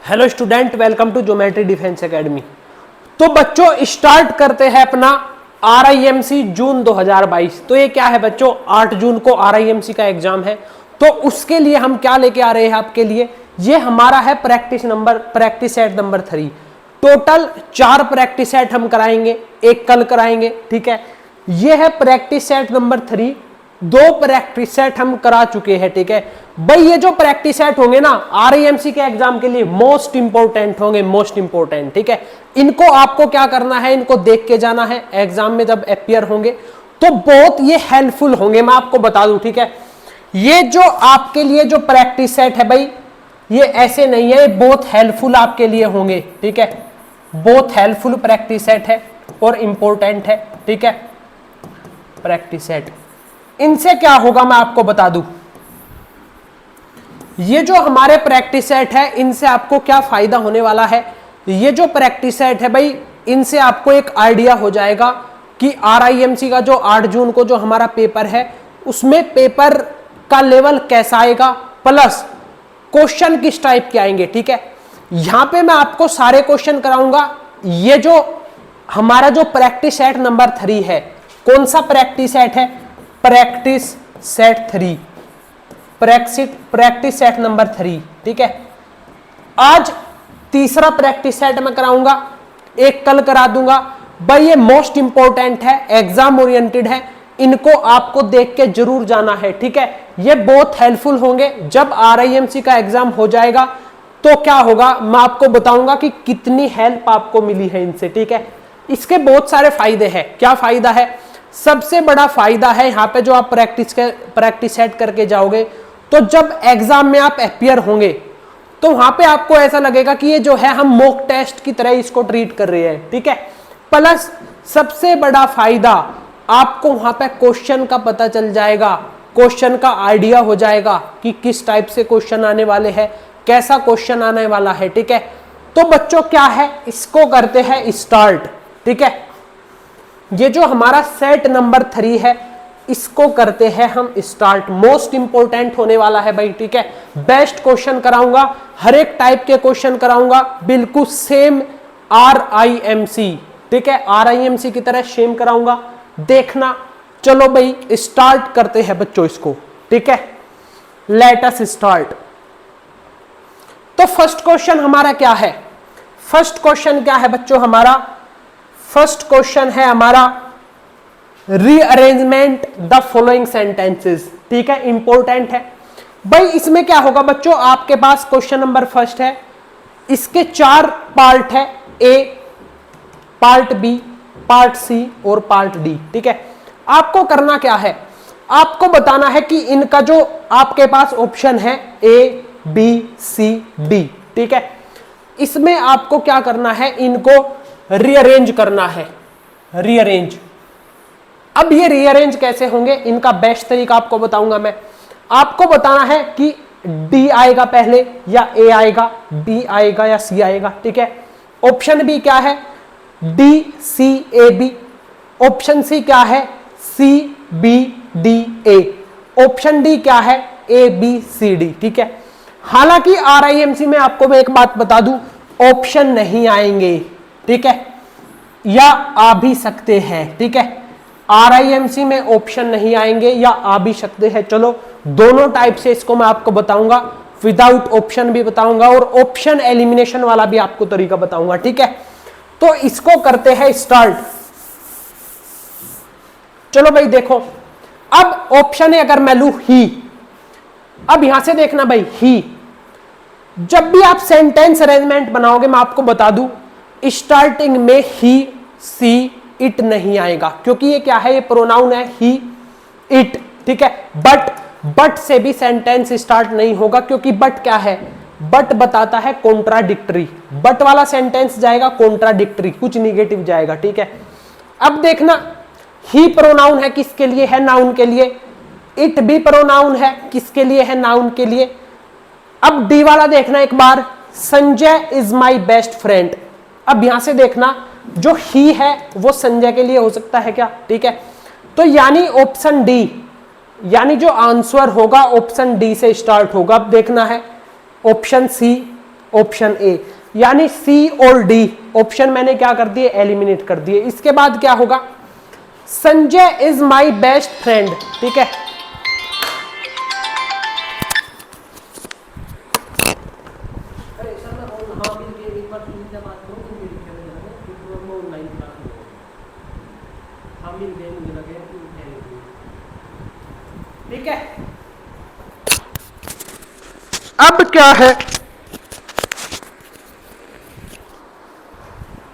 Hello student, welcome to geometry defence academy. तो बच्चों start करते हैं अपना RIMC जून 2022। तो ये क्या है बच्चों, 8 जून को RIMC का एग्जाम है। तो उसके लिए हम क्या लेके आ रहे हैं आपके लिए, ये हमारा है practice set number 3। Total 4 practice set हम कराएंगे, एक कल कराएंगे, ठीक है। ये है practice set number 3। 2 practice set हम करा चुके हैं, ठीक है भाई। ये जो प्रैक्टिस सेट होंगे ना RIMC के एग्जाम के लिए मोस्ट इंपोर्टेंट होंगे, मोस्ट इंपोर्टेंट, ठीक है। इनको आपको क्या करना है, इनको देख के जाना है एग्जाम में जब अपियर होंगे तो बहुत ये हेल्पफुल होंगे, मैं आपको बता दूं, ठीक है। ये जो आपके लिए जो प्रैक्टिस सेट है भाई, ये ऐसे नहीं है, बहुत हेल्पफुल आपके लिए होंगे, ठीक है। बहुत हेल्पफुल प्रैक्टिस सेट है और इंपॉर्टेंट है, ठीक है। प्रैक्टिस सेट, इनसे क्या होगा मैं आपको बता दूं। ये जो हमारे प्रैक्टिस सेट है, इनसे आपको क्या फायदा होने वाला है। ये जो प्रैक्टिस सेट है भाई, इनसे आपको एक आइडिया हो जाएगा कि RIMC का जो 8 जून को जो हमारा पेपर है, उसमें पेपर का लेवल कैसा आएगा, प्लस क्वेश्चन किस टाइप के आएंगे, ठीक है। यहां पे मैं आपको सारे क्वेश्चन कराऊंगा। ये जो हमारा जो प्रैक्टिस सेट नंबर 3 है, कौन सा प्रैक्टिस सेट है, practice set 3, practice set number 3, ठीक है। आज तीसरा प्रैक्टिस सेट मैं कराऊंगा, एक कल करा दूंगा भाई। ये मोस्ट इंपॉर्टेंट है, एग्जाम ओरिएंटेड है, इनको आपको देख के जरूर जाना है, ठीक है। ये बहुत हेल्पफुल होंगे। जब RIMC का एग्जाम हो जाएगा तो क्या होगा, मैं आपको बताऊंगा कि कितनी हेल्प आपको मिली है इनसे, ठीक है। इसके बहुत सारे फायदे हैं। क्या फायदा है, सबसे बड़ा फायदा है यहाँ पे जो आप प्रैक्टिस सेट करके जाओगे तो जब एग्जाम में आप अपियर होंगे तो वहां पे आपको ऐसा लगेगा कि ये जो है हम मॉक टेस्ट की तरह इसको ट्रीट कर रहे हैं, ठीक है। प्लस सबसे बड़ा फायदा, आपको वहां पे क्वेश्चन का पता चल जाएगा, क्वेश्चन का आइडिया हो जाएगा कि किस टाइप से क्वेश्चन आने वाले हैं, कैसा क्वेश्चन आने वाला है, ठीक है। तो बच्चों क्या है, इसको करते हैं स्टार्ट, ठीक है। ये जो हमारा सेट नंबर 3 है, इसको करते हैं हम स्टार्ट। मोस्ट इंपोर्टेंट होने वाला है भाई, ठीक है। बेस्ट क्वेश्चन कराऊंगा, हर एक टाइप के क्वेश्चन कराऊंगा, बिल्कुल सेम RIMC, ठीक है। RIMC की तरह सेम कराऊंगा, देखना। चलो भाई स्टार्ट करते हैं बच्चों इसको, ठीक है। Let us start. तो फर्स्ट क्वेश्चन हमारा क्या है, फर्स्ट क्वेश्चन क्या है बच्चों हमारा, फर्स्ट क्वेश्चन है हमारा रीअरेंजमेंट द फॉलोइंग सेंटेंसेस, ठीक है। इंपॉर्टेंट है भाई। इसमें क्या होगा बच्चों, आपके पास क्वेश्चन नंबर फर्स्ट है, इसके 4 पार्ट है, A, part B, part C और पार्ट D, ठीक है। आपको करना क्या है, आपको बताना है कि इनका जो आपके पास ऑप्शन है A, B, C, D, ठीक है। इसमें आपको क्या करना है, इनको रीअरेंज करना है, रीअरेंज। अब ये रीअरेंज कैसे होंगे, इनका बेस्ट तरीका आपको बताऊंगा मैं। आपको बताना है कि D आएगा पहले या A आएगा, B आएगा या C आएगा, ठीक है। ऑप्शन B क्या है, D, C, A, B। Option C क्या है, C, B, D, A। Option D क्या है, A, B, C, D, ठीक है। हालांकि RIMC में आपको मैं एक बात बता दूं, ऑप्शन नहीं आएंगे, ठीक है, या आ भी सकते हैं, ठीक है। RIMC में ऑप्शन नहीं आएंगे या आ भी सकते हैं। चलो दोनों टाइप से इसको मैं आपको बताऊंगा, विदाउट ऑप्शन भी बताऊंगा और ऑप्शन एलिमिनेशन वाला भी आपको तरीका बताऊंगा, ठीक है। तो इसको करते हैं स्टार्ट। चलो भाई देखो, अब ऑप्शन है अगर मैं लू ही, अब यहां से देखना भाई ही। जब भी आप सेंटेंस अरेंजमेंट बनाओगे, मैं आपको बता दूं, स्टार्टिंग में ही, सी, इट नहीं आएगा, क्योंकि ये क्या है, ये प्रोनाउन है ही, इट, ठीक है। बट से भी सेंटेंस स्टार्ट नहीं होगा, क्योंकि बट क्या है, बट बताता है कॉन्ट्राडिक्टरी। बट वाला सेंटेंस जाएगा कॉन्ट्राडिक्टरी, कुछ निगेटिव जाएगा, ठीक है। अब देखना, ही प्रोनाउन है, किसके लिए है, नाउन के लिए। इट भी प्रोनाउन है, किसके लिए है, नाउन के लिए। अब डी वाला देखना एक बार, Sanjay is my best friend. अब यहां से देखना, जो ही है वो संजय के लिए हो सकता है क्या, ठीक है। तो यानी ऑप्शन डी, यानी जो आंसर होगा ऑप्शन डी से स्टार्ट होगा। अब देखना है ऑप्शन सी, ऑप्शन ए, यानी सी और डी ऑप्शन मैंने क्या कर दिए, एलिमिनेट कर दिए। इसके बाद क्या होगा, Sanjay is my best friend, ठीक है। ठीक है, अब क्या है,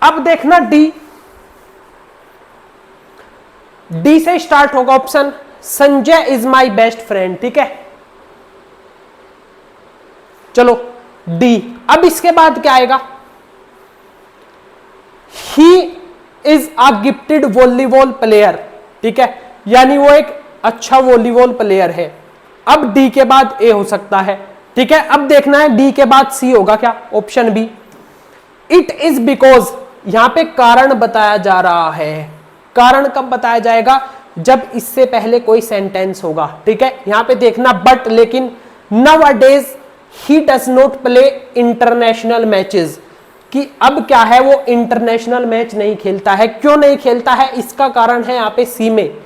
अब देखना डी से स्टार्ट होगा option, Sanjay is my best friend, ठीक है। चलो डी, अब इसके बाद क्या आएगा, he is a gifted volleyball player, ठीक है, यानी वो एक अच्छा वॉलीबॉल प्लेयर है। अब डी के बाद ए हो सकता है, ठीक है। अब देखना है डी के बाद सी होगा क्या, option B, it is because, यहां पे कारण बताया जा रहा है। कारण कब बताया जाएगा, जब इससे पहले कोई सेंटेंस होगा, ठीक है। यहां पे देखना बट, लेकिन nowadays he does not play international matches, कि अब क्या है, वो इंटरनेशनल मैच नहीं खेलता है। क्यों नहीं खेलता है, इसका कारण है यहाँ पे सी में,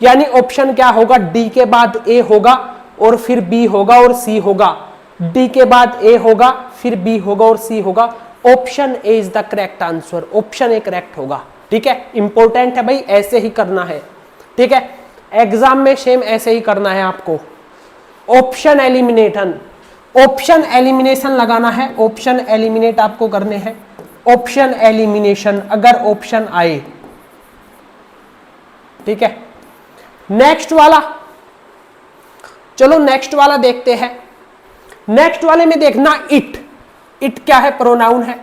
यानी ऑप्शन क्या होगा, डी के बाद ए होगा और फिर बी होगा और सी होगा, डी के बाद ए होगा फिर बी होगा और सी होगा। Option A is the correct answer, option A correct होगा, ठीक है। इंपॉर्टेंट है भाई, ऐसे ही करना है, ठीक है। एग्जाम में सेम ऐसे ही करना है आपको, ऑप्शन एलिमिनेशन, ऑप्शन एलिमिनेशन लगाना है, ऑप्शन एलिमिनेट आपको करने हैं, ऑप्शन एलिमिनेशन अगर ऑप्शन आए, ठीक है। नेक्स्ट वाला, चलो नेक्स्ट वाला देखते हैं। नेक्स्ट वाले में देखना इट, इट क्या है, प्रोनाउन है,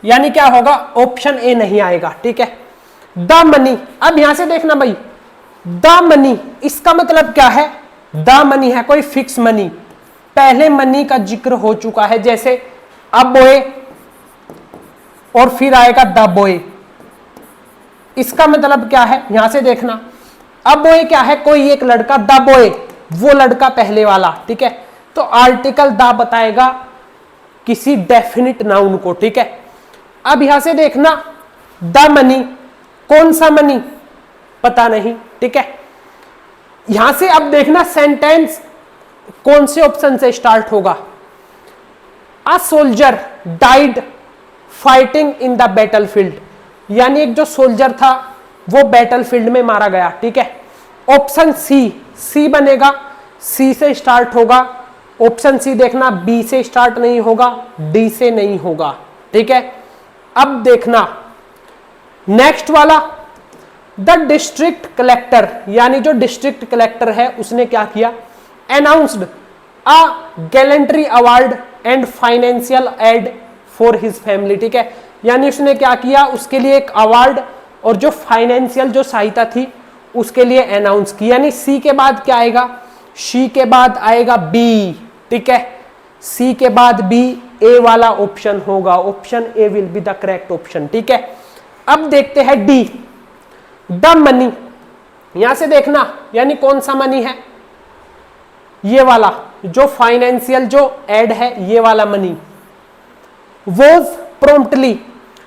यानी क्या होगा, ऑप्शन ए नहीं आएगा, ठीक है। द मनी, अब यहां से देखना भाई, द मनी इसका मतलब क्या है, द मनी है कोई फिक्स मनी, पहले मनी का जिक्र हो चुका है, जैसे अ बॉय और फिर आएगा द बॉय, इसका मतलब क्या है, यहां से देखना अ बॉय क्या है, कोई एक लड़का, द बॉय वो लड़का पहले वाला, ठीक है। तो आर्टिकल द बताएगा किसी डेफिनिट नाउन को, ठीक है। अब यहां से देखना द मनी, कौन सा मनी पता नहीं, ठीक है। यहां से अब देखना सेंटेंस कौन से ऑप्शन से स्टार्ट होगा, a soldier died fighting in the battlefield, यानी एक जो सोल्जर था वो बैटलफील्ड में मारा गया, ठीक है। ऑप्शन सी, सी बनेगा, सी से स्टार्ट होगा, ऑप्शन सी देखना, बी से स्टार्ट नहीं होगा, डी से नहीं होगा, ठीक है। अब देखना नेक्स्ट वाला, द डिस्ट्रिक्ट कलेक्टर, यानी जो डिस्ट्रिक्ट कलेक्टर है उसने क्या किया, announced a gallantry award and financial aid for his family, ठीक है। यानी उसने क्या किया, उसके लिए एक अवार्ड और जो फाइनेंशियल जो सहायता थी उसके लिए अनाउंस किया। यानी सी के बाद क्या आएगा, सी के बाद आएगा बी, ठीक है। सी के बाद बी, ए वाला ऑप्शन होगा, option A will be the correct option, ठीक है। अब देखते हैं डी, द मनी, यहां से देखना यानी कौन सा मनी है, ये वाला जो फाइनेंशियल जो एड है, ये वाला money, was promptly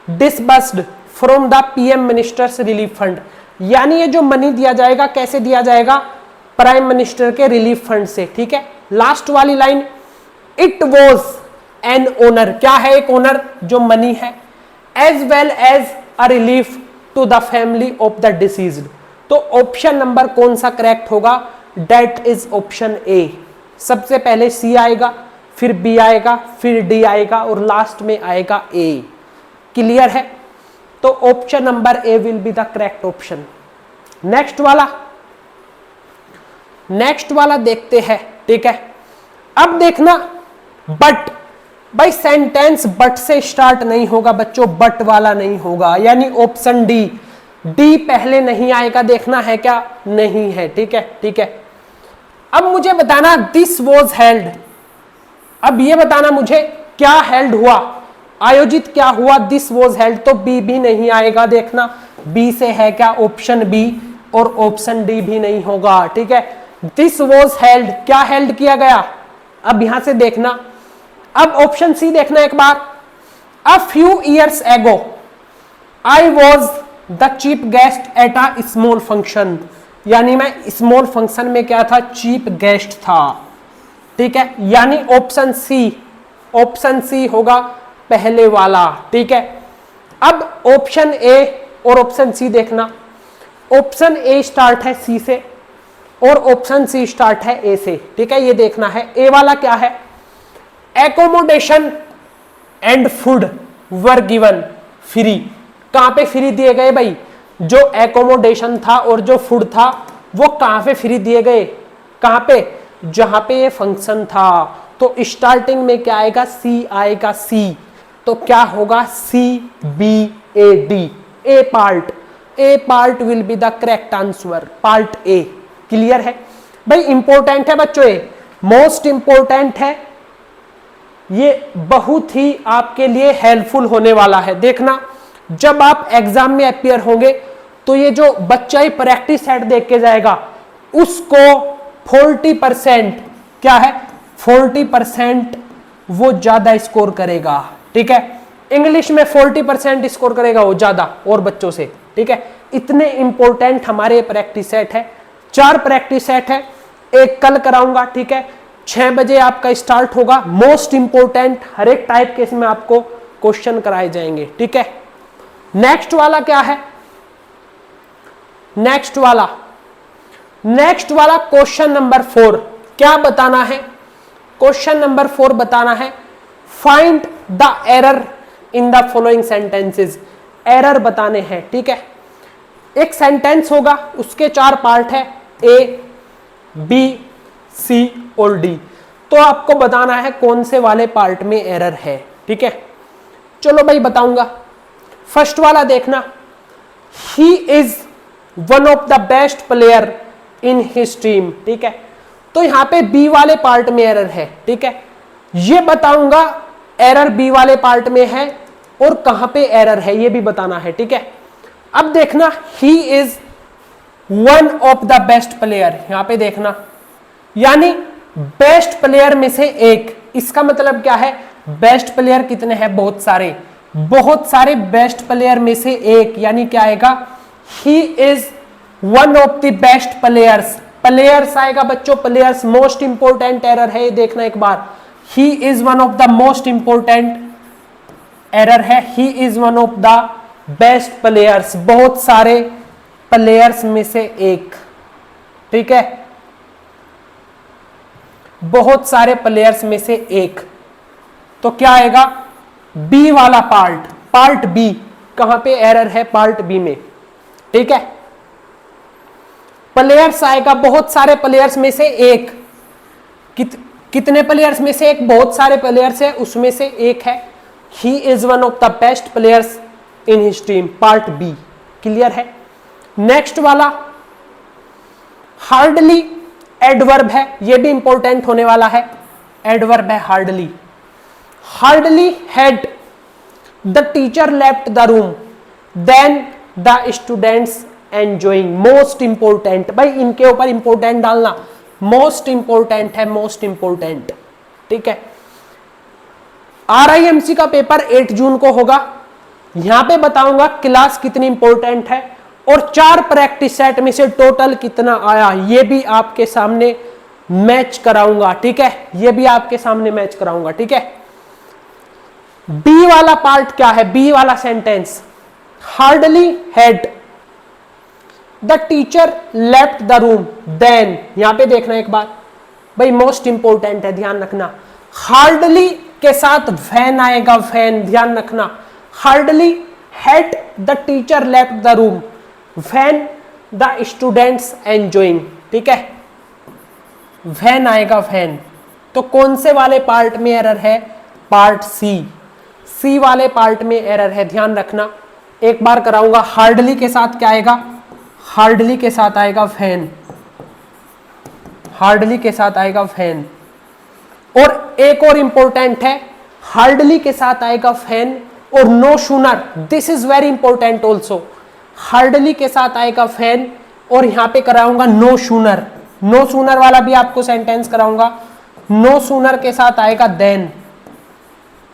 disbursed from the PM minister's relief fund, यानी ये जो मनी दिया जाएगा कैसे दिया जाएगा, प्राइम मिनिस्टर के रिलीफ फंड से, ठीक है। लास्ट वाली line, it was an honour, क्या है, एक ओनर जो मनी है, as well as a relief to the family of the deceased. तो ऑप्शन नंबर कौन सा करेक्ट होगा, डेट इज ऑप्शन ए। सबसे पहले सी आएगा, फिर बी आएगा, फिर डी आएगा और लास्ट में आएगा ए। क्लियर है, तो option number A will be the correct option. Next वाला, नेक्स्ट वाला देखते हैं, ठीक है। अब देखना बट, भाई सेंटेंस बट से स्टार्ट नहीं होगा बच्चों, बट वाला नहीं होगा, यानी ऑप्शन डी, डी पहले नहीं आएगा, देखना है क्या, नहीं है, ठीक है, ठीक है। अब मुझे बताना दिस वॉज हेल्ड, अब ये बताना मुझे क्या हेल्ड हुआ, आयोजित क्या हुआ, दिस वॉज हेल्ड, तो बी भी नहीं आएगा, देखना बी से है क्या, ऑप्शन बी, और ऑप्शन डी भी नहीं होगा, ठीक है। दिस वॉज हेल्ड, क्या हेल्ड किया गया, अब यहां से देखना अब ऑप्शन सी देखना एक बार। A few years ago I was the chief guest at a small function, यानी मैं स्मॉल फंक्शन में क्या था, चीफ गेस्ट था। ठीक है, यानी ऑप्शन सी होगा पहले वाला। ठीक है, अब ऑप्शन ए और ऑप्शन सी देखना। ऑप्शन ए स्टार्ट है सी से और ऑप्शन सी स्टार्ट है ए से। ठीक है, ये देखना है ए वाला क्या है। Accommodation and food were given free. कहां पे फ्री दिए गए भाई, जो एकोमोडेशन था और जो फूड था वो कहां पे फ्री दिए गए, कहां पे, जहां पे ये फंक्शन था। तो स्टार्टिंग में क्या आएगा, सी आएगा, सी। तो क्या होगा, C B A D, a part will be the correct answer, part A. Clear है भाई, इंपॉर्टेंट है बच्चों, ये मोस्ट इंपॉर्टेंट है, ये बहुत ही आपके लिए हेल्पफुल होने वाला है। देखना जब आप एग्जाम में अपियर होंगे तो ये जो बच्चा ही प्रैक्टिस सेट देख के जाएगा उसको 40% क्या है, 40% वो ज्यादा स्कोर करेगा। ठीक है, इंग्लिश में 40% स्कोर करेगा वो ज्यादा और बच्चों से। ठीक है, इतने इंपॉर्टेंट हमारे प्रैक्टिस सेट है। 4 प्रैक्टिस सेट है, एक कल कराऊंगा। ठीक है, 6 बजे आपका स्टार्ट होगा। मोस्ट इंपॉर्टेंट हर एक टाइप के इसमें आपको क्वेश्चन कराए जाएंगे। ठीक है, नेक्स्ट वाला क्या है, नेक्स्ट वाला क्वेश्चन नंबर 4 क्या बताना है, क्वेश्चन नंबर 4 बताना है, find the error in the following sentences. Error बताने हैं। ठीक है, एक सेंटेंस होगा, उसके 4 पार्ट है, ए बी सी और डी। तो आपको बताना है कौन से वाले पार्ट में एरर है। ठीक है, चलो भाई बताऊंगा। फर्स्ट वाला देखना, ही is one of the best player in his team. ठीक है, तो यहां पे बी वाले पार्ट में एरर है। ठीक है, ये बताऊंगा एरर बी वाले पार्ट में है और कहां पे एरर है ये भी बताना है। ठीक है, अब देखना, ही is one of the best player, यहां पे देखना, यानी बेस्ट प्लेयर में से एक। इसका मतलब क्या है, बेस्ट प्लेयर कितने हैं, बहुत सारे बेस्ट प्लेयर में से एक, यानी क्या आएगा, ही is one of the best players. Players आएगा बच्चों, प्लेयर्स मोस्ट इंपोर्टेंट एरर है, ये देखना एक बार। He is one of the most important error है, he is one of the best players, बहुत सारे प्लेयर्स में से एक। ठीक है, बहुत सारे प्लेयर्स में से एक। तो क्या आएगा, बी वाला पार्ट बी, कहां पे एरर है, पार्ट बी में। ठीक है, प्लेयर्स आएगा, बहुत सारे प्लेयर्स में से एक। कितने प्लेयर्स में से एक, बहुत सारे प्लेयर्स है, उसमें से एक है। He is one of the best players in his team, part B. Clear है। नेक्स्ट वाला हार्डली एडवर्ब है, यह भी इंपॉर्टेंट होने वाला है। एडवर्ब है hardly. Hardly had the teacher left the room then the students enjoying. Most important भाई, इनके ऊपर इंपोर्टेंट डालना, मोस्ट इंपोर्टेंट है, मोस्ट इंपोर्टेंट। ठीक है, RIMC का पेपर 8 जून को होगा। यहां पे बताऊंगा क्लास कितनी इंपॉर्टेंट है और 4 प्रैक्टिस सेट में से टोटल कितना आया, ये भी आपके सामने मैच कराऊंगा। ठीक है, ये भी आपके सामने मैच कराऊंगा। ठीक है, बी वाला पार्ट क्या है, बी वाला sentence, hardly had the teacher left the room then. यहां पे देखना एक बार भाई, मोस्ट इंपोर्टेंट है, ध्यान रखना। हार्डली के साथ वैन आएगा, वैन, ध्यान रखना। Hardly had the teacher left the room when the students enjoying. ठीक है, वैन आएगा, वैन। तो कौन से वाले पार्ट में एरर है, पार्ट सी वाले पार्ट में एरर है, ध्यान रखना। एक बार कराऊंगा, हार्डली के साथ क्या आएगा, हार्डली के साथ आएगा वैन, हार्डली के साथ आएगा वैन। और एक और इंपॉर्टेंट है, हार्डली के साथ आएगा वैन और no sooner, this is very important also. Hardly के साथ आएगा वैन और यहां पे कराऊंगा नो सूनर। नो सूनर वाला भी आपको सेंटेंस कराऊंगा। नो सूनर के साथ आएगा देन,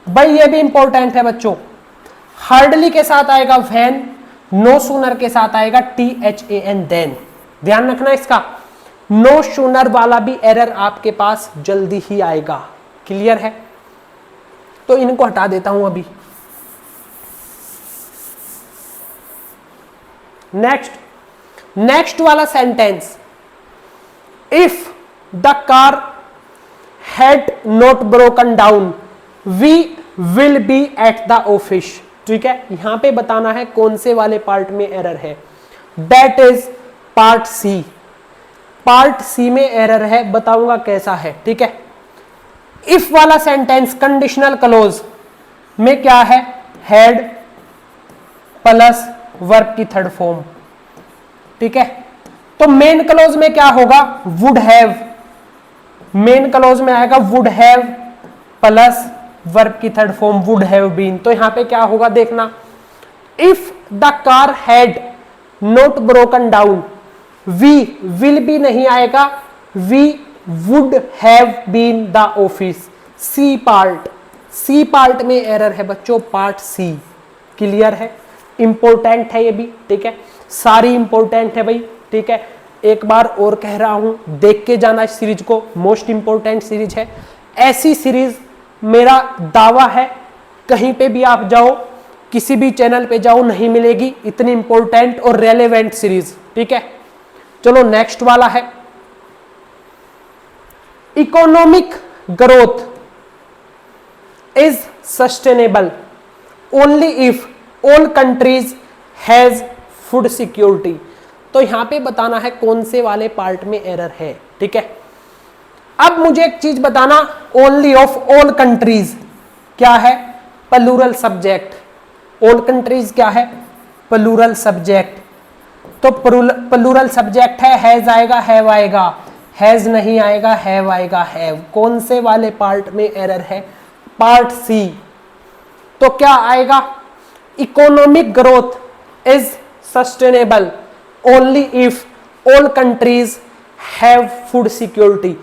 भाई ये भी इंपॉर्टेंट है बच्चों, हार्डली के साथ आएगा वैन, नो सूनर के साथ आएगा THAN देन। ध्यान रखना इसका, नो सूनर वाला भी एरर आपके पास जल्दी ही आएगा। क्लियर है? तो इनको हटा देता हूं अभी। नेक्स्ट वाला sentence, if the car had not broken down we will be at the office. ठीक है, यहां पे बताना है कौन से वाले पार्ट में एरर है, that is part C. Part C में एरर है, बताऊंगा कैसा है। ठीक है, इफ वाला सेंटेंस कंडीशनल क्लोज में क्या है, हैड प्लस वर्ब की थर्ड फॉर्म। ठीक है, तो मेन क्लोज में क्या होगा, वुड हैव। मेन क्लोज में आएगा वुड हैव प्लस वर्ब की third form would have been. तो यहां पे क्या होगा देखना, if the car had not broken down, we will भी नहीं आएगा, we would have been the office. C part में एरर है बच्चों, पार्ट सी। क्लियर है? इंपॉर्टेंट है ये भी। ठीक है, सारी इंपॉर्टेंट है भाई। ठीक है, एक बार और कह रहा हूं, देख के जाना इस सीरीज को, मोस्ट इंपॉर्टेंट सीरीज है। ऐसी सीरीज मेरा दावा है कहीं पे भी आप जाओ, किसी भी चैनल पे जाओ, नहीं मिलेगी इतनी इंपॉर्टेंट और रेलेवेंट सीरीज। ठीक है, चलो नेक्स्ट वाला है, economic growth is sustainable only if all countries has food security. तो यहां पे बताना है कौन से वाले पार्ट में एरर है। ठीक है, अब मुझे एक चीज बताना, ओनली ऑफ ऑल कंट्रीज क्या है, प्लूरल सब्जेक्ट। ऑल कंट्रीज क्या है, प्लूरल सब्जेक्ट। तो प्लूरल सब्जेक्ट है, हैज आएगा, हैव आएगा, हैज नहीं आएगा, हैव आएगा, हैव। कौन से वाले पार्ट में एरर है, पार्ट सी। तो क्या आएगा, economic growth is sustainable only if all countries have food security.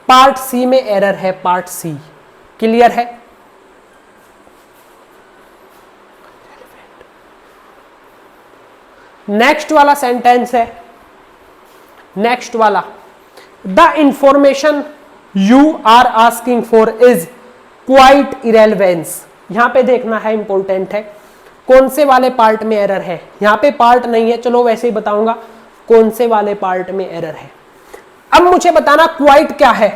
Part C में एरर है, पार्ट सी। क्लियर है? नेक्स्ट वाला सेंटेंस है, नेक्स्ट वाला, the information you are asking for is quite irrelevance. यहां पे देखना है, इंपॉर्टेंट है, कौन से वाले पार्ट में एरर है। यहां पे पार्ट नहीं है, चलो वैसे ही बताऊंगा कौन से वाले पार्ट में एरर है। अब मुझे बताना क्वाइट क्या है।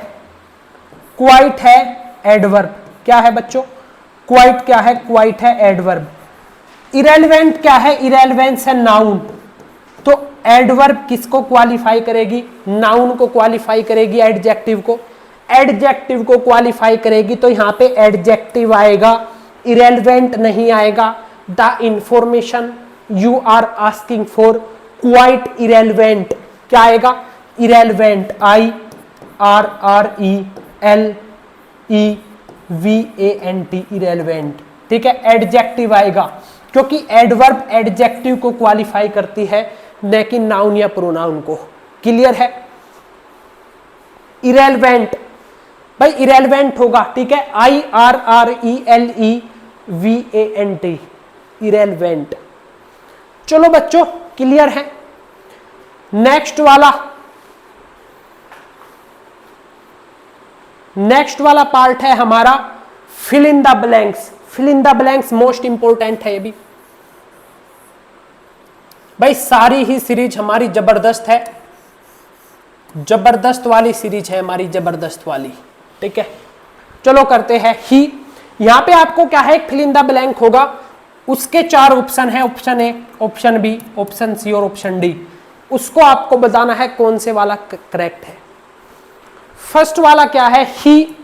क्वाइट है एडवर्ब। क्या है बच्चों, क्वाइट क्या है, क्वाइट है एडवर्ब। इरेलेवेंट क्या है, इरेलेवेंस है नाउन। तो एडवर्ब किसको क्वालिफाई करेगी, नाउन को क्वालिफाई करेगी, एडजेक्टिव को, एडजेक्टिव को क्वालिफाई करेगी। तो यहां पे एडजेक्टिव आएगा, इरेलेवेंट नहीं आएगा। The information you are asking for quite irrelevant. क्या आएगा, इरेलेवेंट, IRRELEVANT, इरेलेवेंट। ठीक है, एडजेक्टिव आएगा क्योंकि एडवर्ब एडजेक्टिव को क्वालिफाई करती है, न कि नाउन या प्रोनाउन को। क्लियर है? इरेलेवेंट, भाई इरेलेवेंट होगा। ठीक है, IRRELEVANT, इरेलेवेंट। चलो बच्चों, क्लियर है? नेक्स्ट वाला पार्ट है हमारा fill in the blanks. Fill in the blanks most important है ये भी। भाई सारी ही सीरीज हमारी जबरदस्त है, जबरदस्त वाली सीरीज है हमारी, जबरदस्त वाली। ठीक है, चलो करते हैं ही। यहां पे आपको क्या है, फिल इन द ब्लैंक होगा, उसके 4 ऑप्शन है, option A, option B, option C और ऑप्शन डी। उसको आपको बताना है कौन से वाला करेक्ट है। फर्स्ट वाला क्या है, ही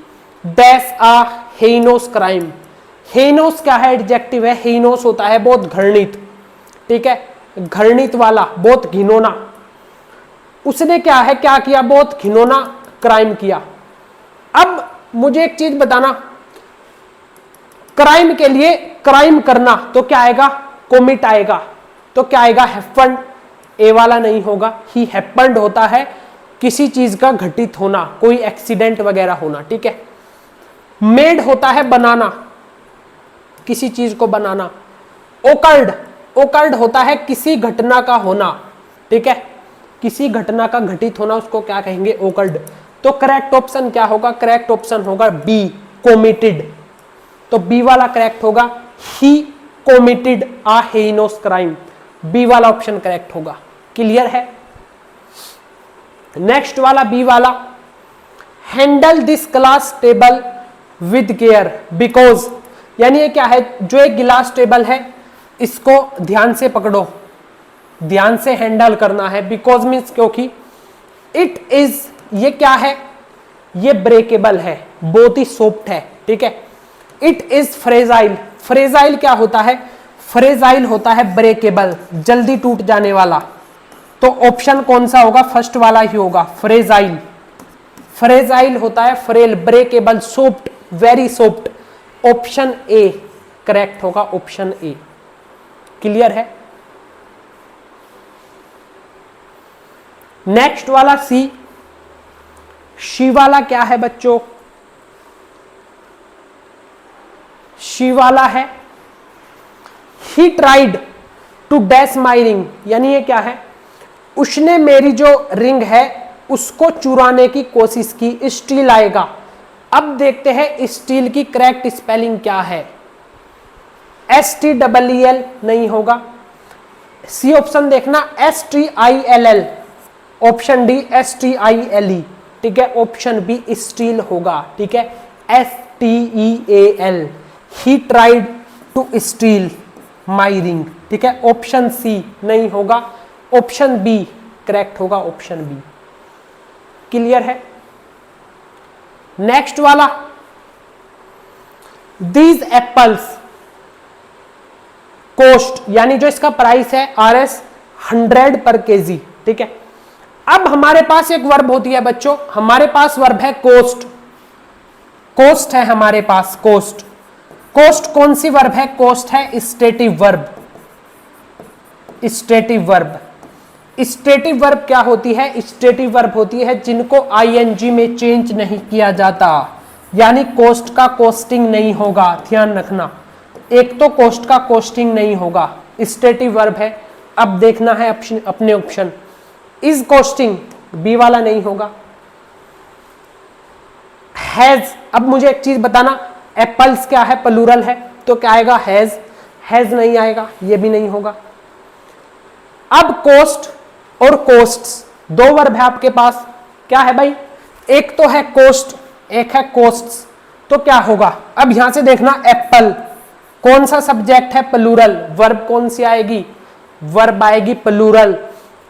डैश अ हेइनोस क्राइम। हेइनोस क्या है, एडजेक्टिव है। हेइनोस होता है बहुत घृणित। ठीक है, घृणित वाला, बहुत घिनौना। उसने क्या है, क्या किया, बहुत घिनौना क्राइम किया। अब मुझे एक चीज बताना, क्राइम के लिए क्राइम करना तो क्या आएगा, कोमिट आएगा। तो क्या आएगा, हैपेंड। ए वाला नहीं होगा, ही हैपेंड होता है किसी चीज का घटित होना, कोई एक्सीडेंट वगैरह होना। ठीक है, मेड होता है बनाना, किसी चीज को बनाना। ओकर्ड, ओकर्ड होता है किसी घटना का होना, ठीक है, किसी घटना का घटित होना, उसको क्या कहेंगे, ओकर्ड। तो करेक्ट ऑप्शन क्या होगा, करेक्ट ऑप्शन होगा बी, कॉमिटेड। तो बी वाला करेक्ट होगा, ही कॉमिटेड अ हेइनोस क्राइम, बी वाला ऑप्शन करेक्ट होगा। क्लियर है। नेक्स्ट वाला बी वाला, handle this glass table with care because, यानी ये क्या है, जो एक गिलास टेबल है इसको ध्यान से पकड़ो, ध्यान से हैंडल करना है। बिकॉज मीन्स क्योंकि, इट इज, ये क्या है, ये ब्रेकेबल है, बहुत ही सॉफ्ट है, ठीक है। इट इज फ्रेजाइल, फ्रेजाइल क्या होता है, फ्रेजाइल होता है ब्रेकेबल, जल्दी टूट जाने वाला। तो ऑप्शन कौन सा होगा, फर्स्ट वाला ही होगा, फ्रेजाइल। फ्रेजाइल होता है frail, breakable, soft, very soft. Option A correct होगा, ऑप्शन ए। क्लियर है। नेक्स्ट वाला सी, शी वाला क्या है बच्चों, शी वाला है he tried to dash my ring, यानी ये क्या है, उसने मेरी जो रिंग है उसको चुराने की कोशिश की। स्टील आएगा। अब देखते हैं स्टील की करेक्ट स्पेलिंग क्या है, STEEL नहीं होगा। सी ऑप्शन देखना, STILL। ऑप्शन डी STILE, ठीक है। ऑप्शन बी स्टील होगा, ठीक है, STEAL। He tried to steal my ring, ठीक है। ऑप्शन सी नहीं होगा, ऑप्शन बी करेक्ट होगा, ऑप्शन बी। क्लियर है। नेक्स्ट वाला, दीज एप्पल्स कोस्ट, यानी जो इसका प्राइस है RS 100 पर केजी, ठीक है। अब हमारे पास एक वर्ब होती है बच्चों, हमारे पास वर्ब है कोस्ट, कोस्ट है हमारे पास, कोस्ट। कोस्ट कौन सी वर्ब है, कोस्ट है stative verb, stative verb. Stative verb क्या होती है, स्टेटिव वर्ब होती है जिनको ING में चेंज नहीं किया जाता, यानी कोस्ट का कोस्टिंग नहीं होगा, ध्यान रखना। एक तो कोस्ट का कोस्टिंग नहीं होगा, स्टेटिव वर्ब है। अब देखना है अपने ऑप्शन, इज कोस्टिंग, बी वाला नहीं होगा। हैज, अब मुझे एक चीज बताना, एप्पल्स क्या है, प्लूरल है, तो क्या आएगा, हैज, हैज नहीं आएगा, ये भी नहीं होगा। अब कोस्ट और कोस्ट्स, दो वर्ब है आपके पास, क्या है भाई, एक तो है कोस्ट, एक है कोस्ट्स, तो क्या होगा। अब यहां से देखना, एप्पल कौन सा सब्जेक्ट है, प्लूरल, वर्ब कौन सी आएगी, वर्ब आएगी प्लूरल।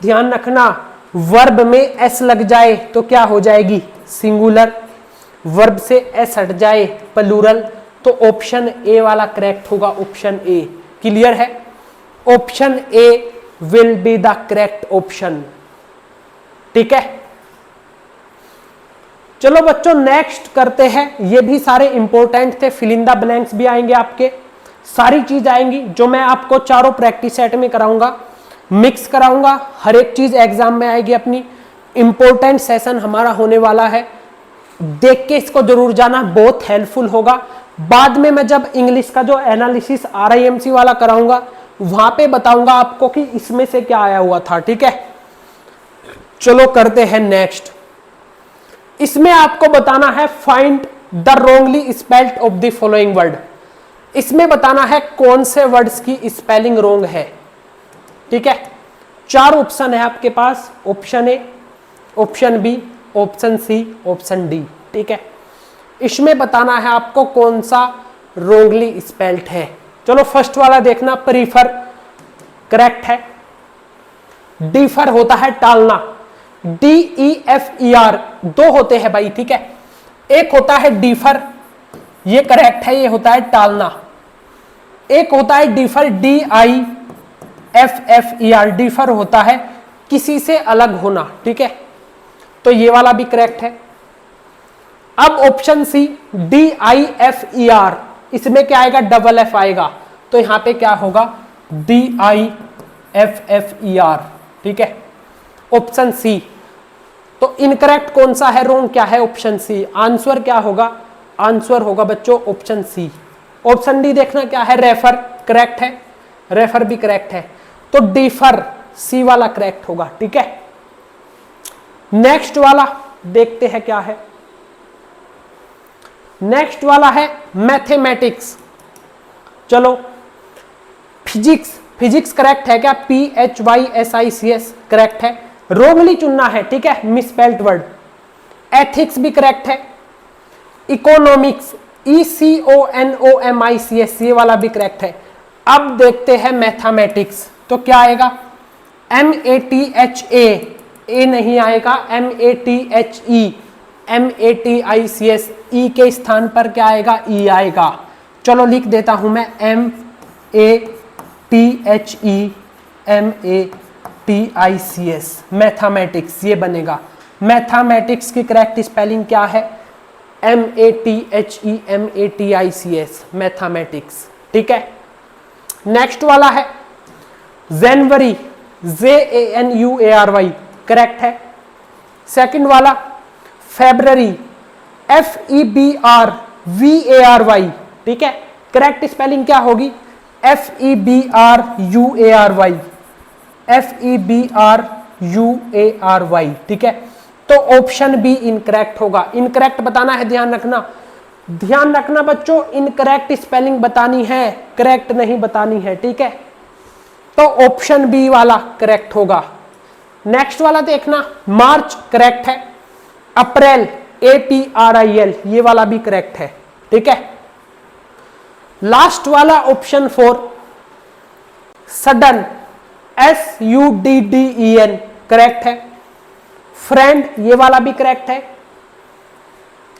ध्यान रखना, वर्ब में एस लग जाए तो क्या हो जाएगी, सिंगुलर, वर्ब से एस हट जाए प्लूरल, तो ऑप्शन ए वाला करेक्ट होगा, ऑप्शन ए। क्लियर है। Option A will be the correct option, ठीक है। चलो बच्चों नेक्स्ट करते हैं, ये भी सारे इंपॉर्टेंट थे, फिल इन द ब्लैंक्स भी आएंगे आपके, सारी चीज आएंगी जो मैं आपको चारों प्रैक्टिस सेट में कराऊंगा, मिक्स कराऊंगा, हर एक चीज एग्जाम में आएगी अपनी। इंपॉर्टेंट सेशन हमारा होने वाला है, देख के इसको जरूर जाना, बहुत हेल्पफुल होगा। बाद में मैं जब इंग्लिश का जो एनालिसिस RIMC वाला कराऊंगा वहां पे बताऊंगा आपको कि इसमें से क्या आया हुआ था, ठीक है। चलो करते हैं नेक्स्ट। इसमें आपको बताना है find the Rongli spelled of the following word, इसमें बताना है कौन से वर्ड्स की स्पेलिंग रोंग है, ठीक है। चार ऑप्शन है आपके पास, option A, option B, option C, option D, ठीक है। इसमें बताना है आपको कौन सा रोंगली स्पेल्ड है। चलो फर्स्ट वाला देखना, प्रीफर करेक्ट है। डिफर होता है टालना, DEFER, दो होते हैं भाई, ठीक है। एक होता है डिफर, ये करेक्ट है, ये होता है टालना। एक होता है डिफर, DIFFER, डिफर होता है किसी से अलग होना, ठीक है, तो ये वाला भी करेक्ट है। अब ऑप्शन सी DIFER, इसमें क्या आएगा, डबल एफ आएगा, तो यहां पे क्या होगा, DIFFER, ठीक है, ऑप्शन सी। तो इनकरेक्ट कौन सा है, रोंग क्या है, ऑप्शन सी। आंसर क्या होगा, आंसर होगा बच्चों ऑप्शन सी, ऑप्शन डी देखना क्या है, रेफर, करेक्ट है, रेफर भी करेक्ट है, तो डिफर सी वाला करेक्ट होगा। ठीक है, नेक्स्ट वाला देखते हैं क्या है। नेक्स्ट वाला है मैथमेटिक्स। चलो, फिजिक्स, फिजिक्स करेक्ट है क्या, PHYSICS करेक्ट है, रोंगली चुनना है, ठीक है, मिसस्पेल्ड वर्ड। एथिक्स भी करेक्ट है, इकोनॉमिक्स ECONOMICS ये वाला भी करेक्ट है। अब देखते हैं मैथमेटिक्स, तो क्या आएगा, MATHA, ए नहीं आएगा, MATHE, MATICS, ई के स्थान पर क्या आएगा, ई आएगा। चलो लिख देता हूं मैं, MATHE MATICS, मैथमेटिक्स, ये बनेगा। मैथमेटिक्स की करेक्ट स्पेलिंग क्या है, MATHE MATICS, मैथमेटिक्स। ठीक है, नेक्स्ट वाला है जनवरी, JANUARY करेक्ट है। सेकंड वाला फेब्रवरी, FEBRVARY, ठीक है, करेक्ट स्पेलिंग क्या होगी, FEBRUARY, FEBRUARY, ठीक है, तो ऑप्शन बी इनकरेक्ट होगा। इनकरेक्ट बताना है, ध्यान रखना, ध्यान रखना बच्चों, इनकरेक्ट स्पेलिंग बतानी है, करेक्ट नहीं बतानी है। ठीक है, तो ऑप्शन बी वाला करेक्ट होगा। नेक्स्ट वाला देखना, मार्च करेक्ट है, अप्रैल APRIL ये वाला भी करेक्ट है। ठीक है, लास्ट वाला ऑप्शन 4 सडन, SUDDEN करेक्ट है। फ्रेंड ये वाला भी करेक्ट है।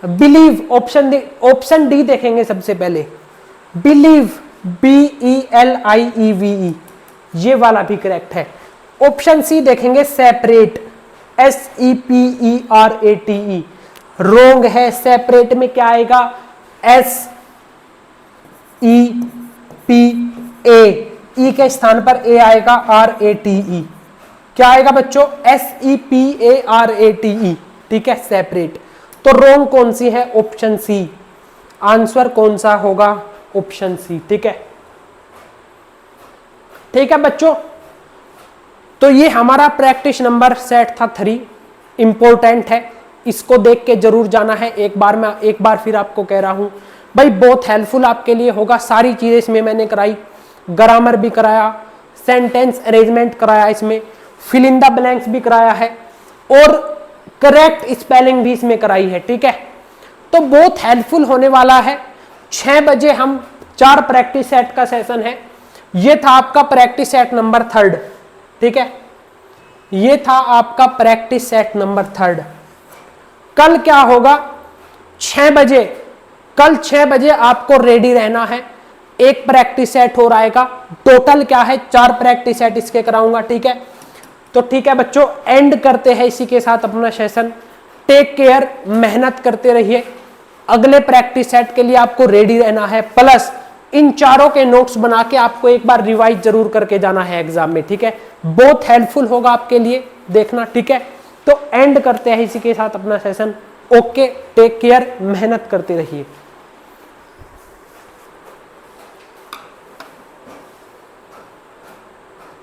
बिलीव, ऑप्शन डी देखेंगे सबसे पहले, बिलीव BELIEVE ये वाला भी करेक्ट है। ऑप्शन सी देखेंगे, सेपरेट, SEPERATE रोंग है। सेपरेट में क्या आएगा, SEPA, ई के स्थान पर ए आएगा, RATE क्या आएगा बच्चों, SEPARATE, ठीक है, सेपरेट। तो रोंग कौन सी है, ऑप्शन सी। आंसर कौन सा होगा, ऑप्शन सी। ठीक है, ठीक है बच्चों, तो ये हमारा प्रैक्टिस नंबर सेट था 3, इंपॉर्टेंट है, इसको देख के जरूर जाना है। एक बार फिर आपको कह रहा हूं भाई, बहुत हेल्पफुल आपके लिए होगा। सारी चीजें इसमें मैंने कराई, ग्रामर भी कराया, सेंटेंस अरेंजमेंट कराया, इसमें फिल इन द ब्लैंक्स भी कराया है, और करेक्ट स्पेलिंग भी इसमें कराई है। ठीक है, तो बहुत हेल्पफुल होने वाला है। 6 बजे हम 4 प्रैक्टिस सेट का सेशन है। ये था आपका प्रैक्टिस सेट नंबर 3, ठीक है, ये था आपका प्रैक्टिस सेट नंबर 3। कल क्या होगा, 6 बजे, कल 6 बजे आपको रेडी रहना है। एक प्रैक्टिस सेट हो आएगा, टोटल क्या है 4 प्रैक्टिस सेट इसके कराऊंगा। ठीक है, तो ठीक है बच्चों, एंड करते हैं इसी के साथ अपना सेशन। टेक केयर, मेहनत करते रहिए। अगले प्रैक्टिस सेट के लिए आपको रेडी रहना है, प्लस इन चारों के नोट्स बना के आपको एक बार रिवाइज जरूर करके जाना है एग्जाम में। ठीक है, बहुत हेल्पफुल होगा आपके लिए, देखना। ठीक है, तो एंड करते हैं इसी के साथ अपना सेशन। ओके, टेक केयर, मेहनत करते रहिए।